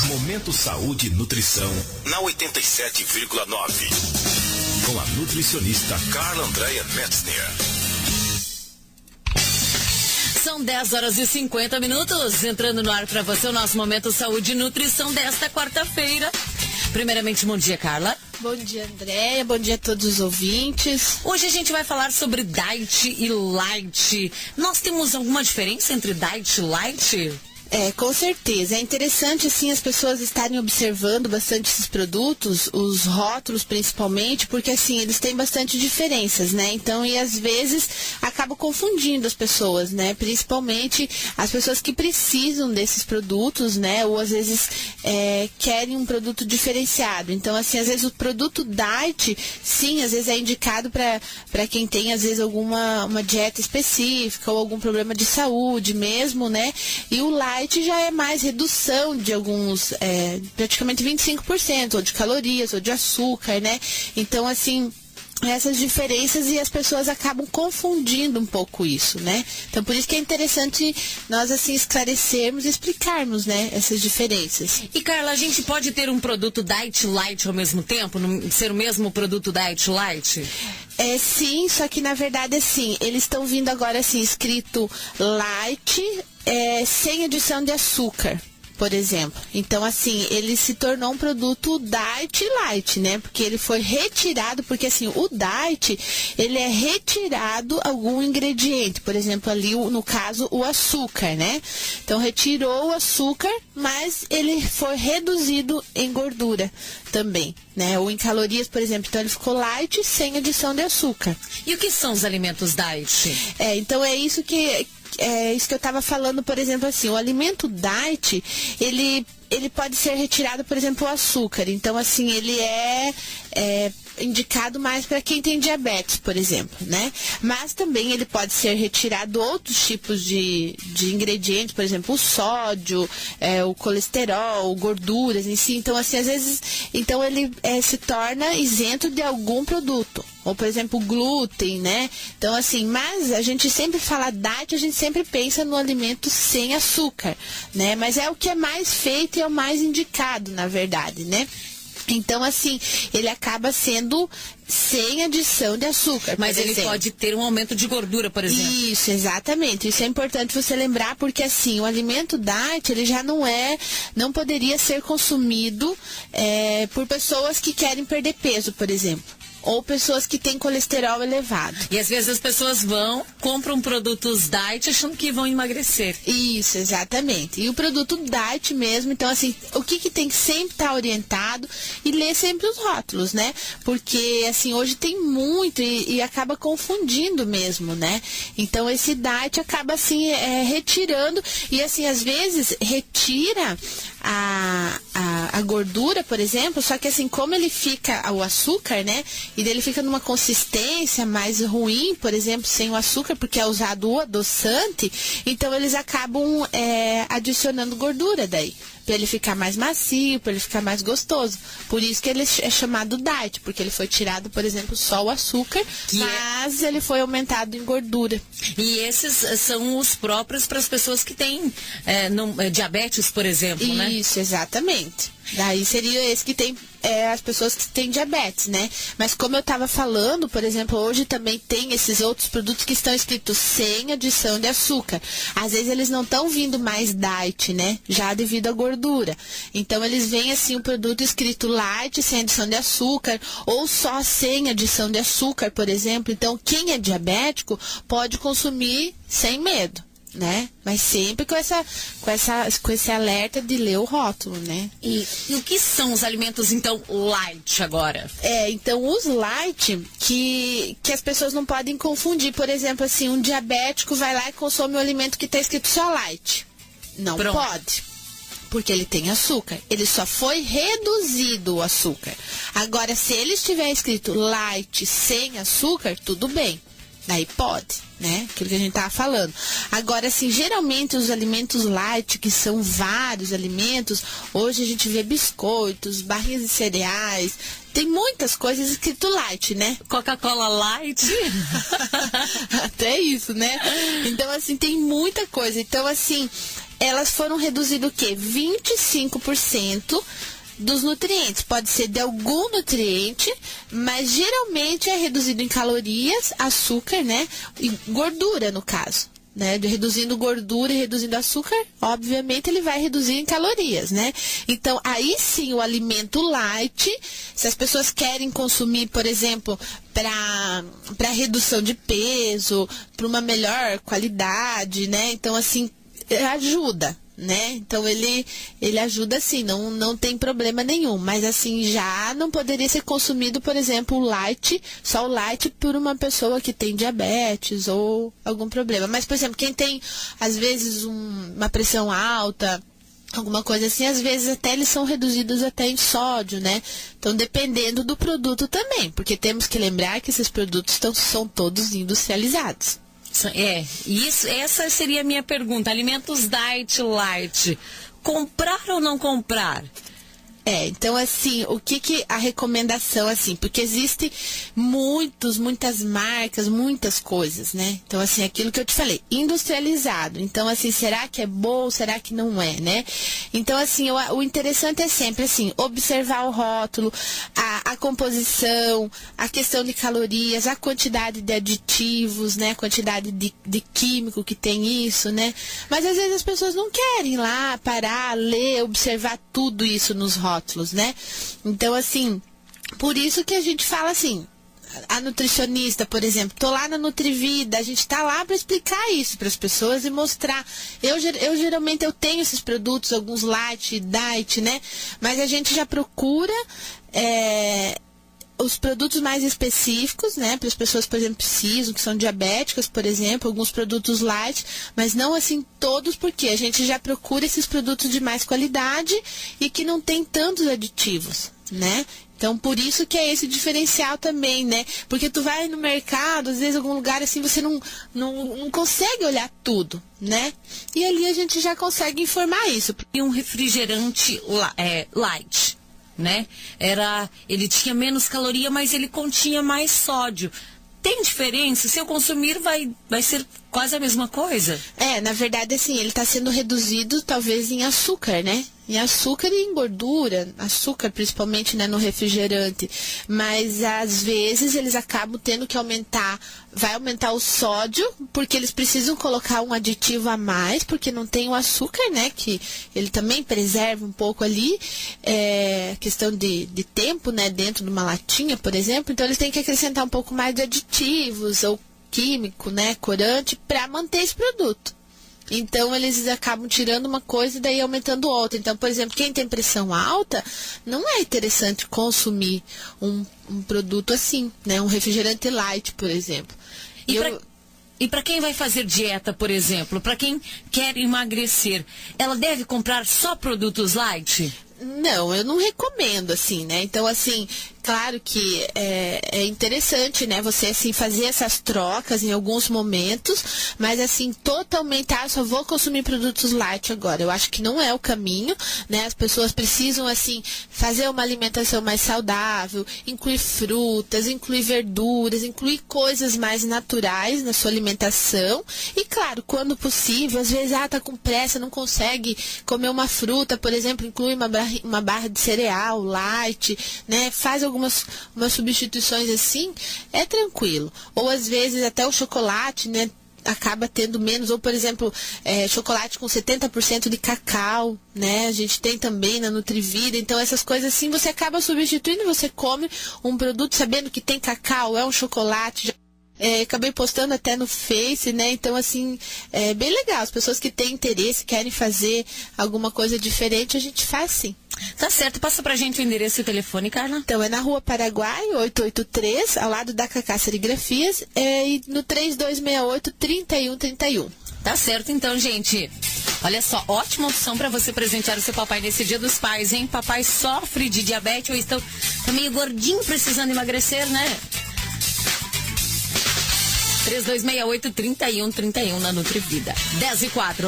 Momento Saúde e Nutrição na 87,9. Com a nutricionista Carla Andréa Metzner. São 10h50, entrando no ar para você o nosso Momento Saúde e Nutrição desta quarta-feira. Primeiramente, bom dia, Carla. Bom dia, Andréia. Bom dia a todos os ouvintes. Hoje a gente vai falar sobre diet e light. Nós temos alguma diferença entre diet e light? Com certeza. É interessante, assim, as pessoas estarem observando bastante esses produtos, os rótulos principalmente, porque, assim, eles têm bastante diferenças, né? Então, e às vezes acaba confundindo as pessoas, né? Principalmente as pessoas que precisam desses produtos, né? Ou às vezes querem um produto diferenciado. Então, assim, às vezes o produto diet, sim, às vezes é indicado para quem tem, às vezes, uma dieta específica ou algum problema de saúde mesmo, né? E o light já é mais redução de alguns, praticamente 25%, ou de calorias, ou de açúcar, né? Então, assim, essas diferenças e as pessoas acabam confundindo um pouco isso, né? Então, por isso que é interessante nós, assim, esclarecermos e explicarmos, né, essas diferenças. E, Carla, a gente pode ter um produto diet light ao mesmo tempo? Ser o mesmo produto diet light? Sim, só que na verdade, assim, eles estão vindo agora, assim, escrito light, sem adição de açúcar, por exemplo. Então, assim, ele se tornou um produto diet light, né? Porque ele foi retirado, porque, assim, o diet, ele é retirado algum ingrediente. Por exemplo, ali, no caso, o açúcar, né? Então, retirou o açúcar, mas ele foi reduzido em gordura também, né? Ou em calorias, por exemplo. Então, ele ficou light sem adição de açúcar. E o que são os alimentos diet? Então, é isso que eu estava falando, por exemplo, assim, o alimento diet, ele pode ser retirado, por exemplo, o açúcar. Então, assim, ele é indicado mais para quem tem diabetes, por exemplo, né? Mas também ele pode ser retirado outros tipos de ingredientes, por exemplo, o sódio, o colesterol, gorduras em si. Então, assim, às vezes, então ele se torna isento de algum produto. Ou, por exemplo, glúten, né? Então, assim, mas a gente sempre fala diet, a gente sempre pensa no alimento sem açúcar, né? Mas é o que é mais feito e é o mais indicado, na verdade, né? Então, assim, ele acaba sendo sem adição de açúcar. Mas ele pode ter um aumento de gordura, por exemplo. Isso, exatamente. Isso é importante você lembrar, porque, assim, o alimento diet, ele já não poderia ser consumido por pessoas que querem perder peso, por exemplo. Ou pessoas que têm colesterol elevado. E às vezes as pessoas compram produtos diet achando que vão emagrecer. Isso, exatamente. E o produto diet mesmo, então, assim, o que tem que sempre estar orientado e ler sempre os rótulos, né? Porque, assim, hoje tem muito e acaba confundindo mesmo, né? Então, esse diet acaba, assim, retirando e, assim, às vezes retira a gordura, por exemplo, só que, assim, como ele fica, o açúcar, né? E ele fica numa consistência mais ruim, por exemplo, sem o açúcar, porque é usado o adoçante, então eles acabam adicionando gordura daí, para ele ficar mais macio, para ele ficar mais gostoso. Por isso que ele é chamado diet, porque ele foi tirado, por exemplo, só o açúcar, mas ele foi aumentado em gordura. E esses são os próprios para as pessoas que têm diabetes, por exemplo, né? Isso, exatamente. Daí seria esse que tem as pessoas que têm diabetes, né? Mas como eu estava falando, por exemplo, hoje também tem esses outros produtos que estão escritos sem adição de açúcar. Às vezes eles não estão vindo mais diet, né? Já devido à gordura. Então eles vêm assim o produto escrito light, sem adição de açúcar, ou só sem adição de açúcar, por exemplo. Então quem é diabético pode consumir sem medo, né? Mas sempre com esse alerta de ler o rótulo, né? E o que são os alimentos, então, light agora? Então os light que as pessoas não podem confundir. Por exemplo, assim, um diabético vai lá e consome um alimento que está escrito só light. Não pode. Porque ele tem açúcar. Ele só foi reduzido o açúcar. Agora, se ele estiver escrito light sem açúcar, tudo bem. Daí pode, né? Aquilo que a gente tava falando. Agora, assim, geralmente os alimentos light, que são vários alimentos, hoje a gente vê biscoitos, barrinhas de cereais, tem muitas coisas escrito light, né? Coca-Cola light. Até isso, né? Então, assim, tem muita coisa. Então, assim, elas foram reduzidas o quê? 25% dos nutrientes. Pode ser de algum nutriente, mas geralmente é reduzido em calorias, açúcar, né? E gordura, no caso, né? Reduzindo gordura e reduzindo açúcar, obviamente ele vai reduzir em calorias, né? Então, aí sim, o alimento light, se as pessoas querem consumir, por exemplo, para redução de peso, para uma melhor qualidade, né? Então, assim, ajuda, né? Então ele ajuda sim, não tem problema nenhum, mas assim, já não poderia ser consumido, por exemplo, o light, só o light por uma pessoa que tem diabetes ou algum problema. Mas, por exemplo, quem tem às vezes uma pressão alta, alguma coisa assim, às vezes até eles são reduzidos até em sódio, né? Então, dependendo do produto também, porque temos que lembrar que esses produtos são todos industrializados. Essa seria a minha pergunta. Alimentos diet light, comprar ou não comprar? Então assim, o que a recomendação, assim, porque existem muitas marcas, muitas coisas, né? Então assim, aquilo que eu te falei, industrializado. Então assim, será que é bom, será que não é, né? Então assim, o interessante é sempre assim, observar o rótulo, a composição, a questão de calorias, a quantidade de aditivos, né? A quantidade de químico que tem isso, né? Mas às vezes as pessoas não querem ir lá parar, ler, observar tudo isso nos rótulos, né? Então, assim, por isso que a gente fala assim, a nutricionista, por exemplo, tô lá na Nutrivida, a gente tá lá para explicar isso para as pessoas e mostrar. Eu geralmente eu tenho esses produtos, alguns light, diet, né? Mas a gente já procura os produtos mais específicos, né, para as pessoas, por exemplo, precisam, que são diabéticas, por exemplo, alguns produtos light, mas não assim todos, porque a gente já procura esses produtos de mais qualidade e que não tem tantos aditivos, né? Então, por isso que é esse diferencial também, né? Porque tu vai no mercado, às vezes, em algum lugar assim, você não consegue olhar tudo, né? E ali a gente já consegue informar isso. E um refrigerante light, né? Ele tinha menos caloria, mas ele continha mais sódio. Tem diferença? Se eu consumir, vai ser quase a mesma coisa? Na verdade, assim, ele está sendo reduzido talvez em açúcar, né? Em açúcar e em gordura, açúcar principalmente, né, no refrigerante, mas às vezes eles acabam tendo que vai aumentar o sódio, porque eles precisam colocar um aditivo a mais, porque não tem o açúcar, né, que ele também preserva um pouco ali, questão de tempo, né, dentro de uma latinha, por exemplo, então eles têm que acrescentar um pouco mais de aditivos, ou químico, né, corante, para manter esse produto. Então, eles acabam tirando uma coisa e daí aumentando outra. Então, por exemplo, quem tem pressão alta, não é interessante consumir um produto assim, né? Um refrigerante light, por exemplo. E para quem vai fazer dieta, por exemplo, para quem quer emagrecer, ela deve comprar só produtos light? Não, eu não recomendo, assim, né? Então, assim, claro que é interessante, né? Você, assim, fazer essas trocas em alguns momentos, mas, assim, totalmente, só vou consumir produtos light agora. Eu acho que não é o caminho, né? As pessoas precisam, assim, fazer uma alimentação mais saudável, incluir frutas, incluir verduras, incluir coisas mais naturais na sua alimentação. E, claro, quando possível, às vezes, tá com pressa, não consegue comer uma fruta, por exemplo, inclui uma barra de cereal, light, né? Faz umas substituições assim, é tranquilo. Ou às vezes até o chocolate, né? Acaba tendo menos, ou por exemplo, chocolate com 70% de cacau, né? A gente tem também na Nutrivida, então essas coisas assim você acaba substituindo, você come um produto sabendo que tem cacau, é um chocolate. Acabei postando até no Face, né? Então, assim, é bem legal. As pessoas que têm interesse, querem fazer alguma coisa diferente, a gente faz sim. Tá certo. Passa pra gente o endereço e o telefone, Carla. Então, é na Rua Paraguai, 883, ao lado da Cacá Serigrafias, e no 3268-3131. Tá certo, então, gente. Olha só, ótima opção para você presentear o seu papai nesse Dia dos Pais, hein? Papai sofre de diabetes ou está meio gordinho, precisando emagrecer, né? 3268-3131 na Nutrivida. 10:04.